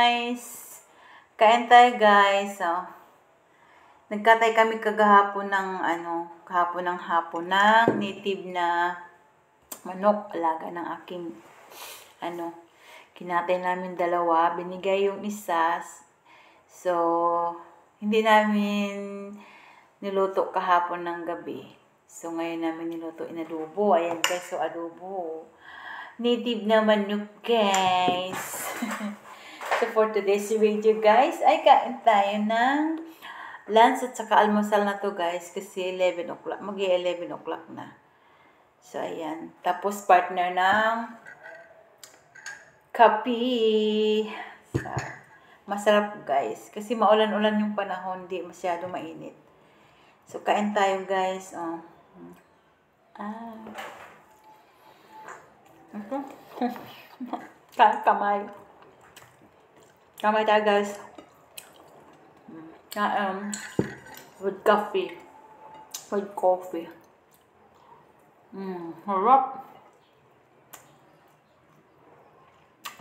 guys! Kain tayo guys. Oh. Nagkatay kami kahapon ng hapon ng native na manok, alaga ng aking kinatay namin dalawa, binigay yung isa. So, hindi namin niluto kahapon ng gabi. So, ngayon namin niluto inadobo. Ayan guys, so adobo. Native na manok guys. So, for today's video guys, ay kain tayo ng lunch at saka almusal na to guys. Kasi 11 o'clock, mag-11 o'clock na. So, ayan. Tapos, partner ng kape. So, masarap guys. Kasi maulan-ulan yung panahon, di masyado mainit. So, kain tayo guys. Oh. Kamay. Kamay tayo guys. With coffee. With coffee. Harap.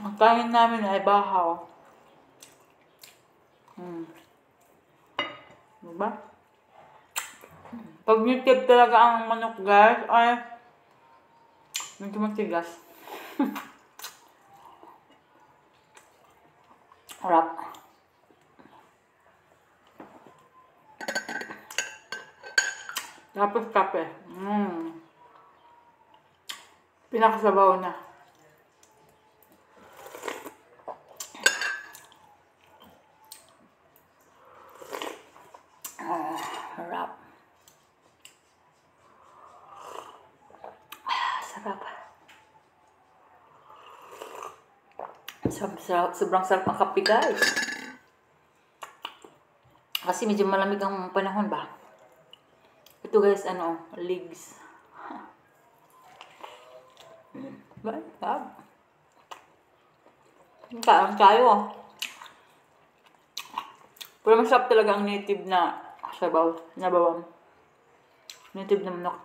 Ang kain namin ay bahaw. Diba? Pag native talaga ang manok guys, ay medyo matigas. Harap. Tapos kape. Pinakasabaw na. Harap. Sarap. Sobrang sarap ang kape guys. Kasi medyo malamig ang panahon ba. Ito guys, legs. Kain tayo. Pero masarap talaga ang native na sabaw, na bawang. Native na manok.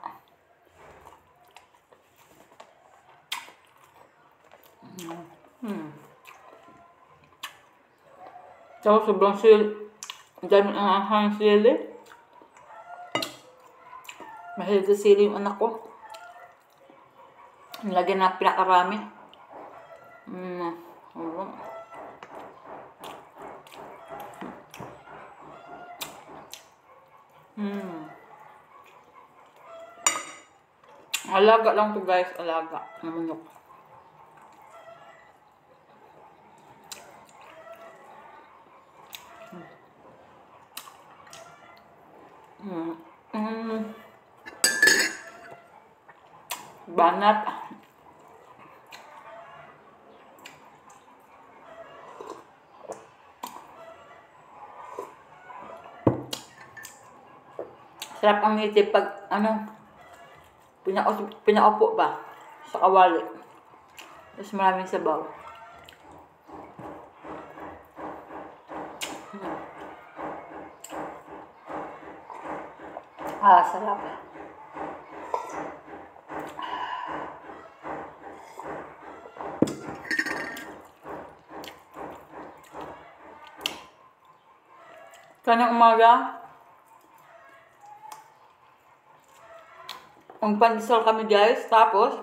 Tapos sobrang dami ang ahang sili. Mahilig sa sili yung anak ko. Nilagyan na pinakarami. Alaga lang to guys, alaga ng manok. Banat. Sarap ang native pag pinaupo ba sa kawali. Tapos maraming sabaw. Sarap. Kanang umaga, pandesal kami guys, tapos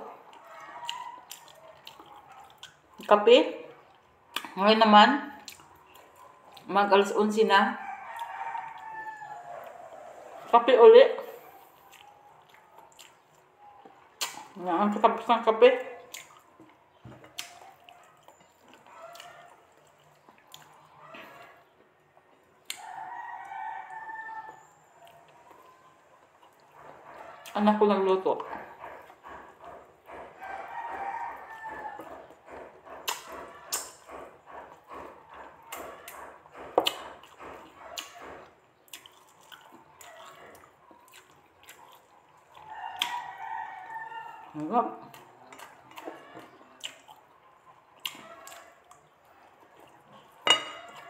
kape. Ngayon naman, mag-alas 11 na. Kape ulit. Ang tapos ng kape. Anak ko nagluto. Harap.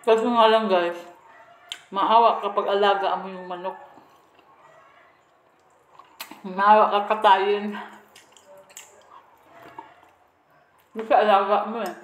Kaso nga lang guys, maawa kapag alaga mo yung manok. Maawa ka katayin. Hindi ka alaga mo eh.